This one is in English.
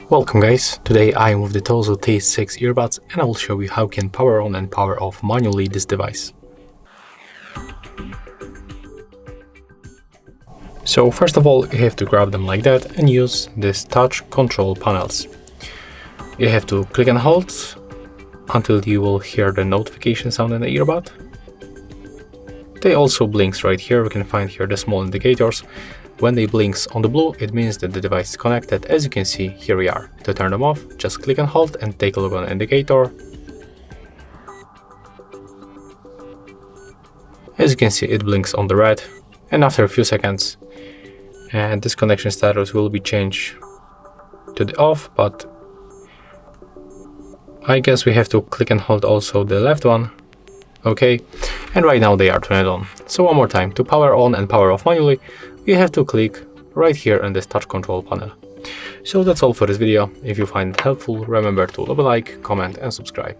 Welcome guys, today I am with the Tozo T6 earbuds and I will show you how you can power on and power off manually this device. So first of all, you have to grab them like that and use this touch control panels. You have to click and hold until you will hear the notification sound in the earbud. They also blinks right here. We can find here the small indicators. When they blinks on the blue, it means that the device is connected. As you can see, here we are. To turn them off, just click and hold and take a look on the indicator. As you can see, it blinks on the red, and after a few seconds, and this connection status will be changed to the off, but I guess we have to click and hold also the left one. Okay, and right now they are turned on. So one more time, to power on and power off manually, you have to click right here on this touch control panel. So that's all for this video. If you find it helpful, remember to leave a like, comment and subscribe.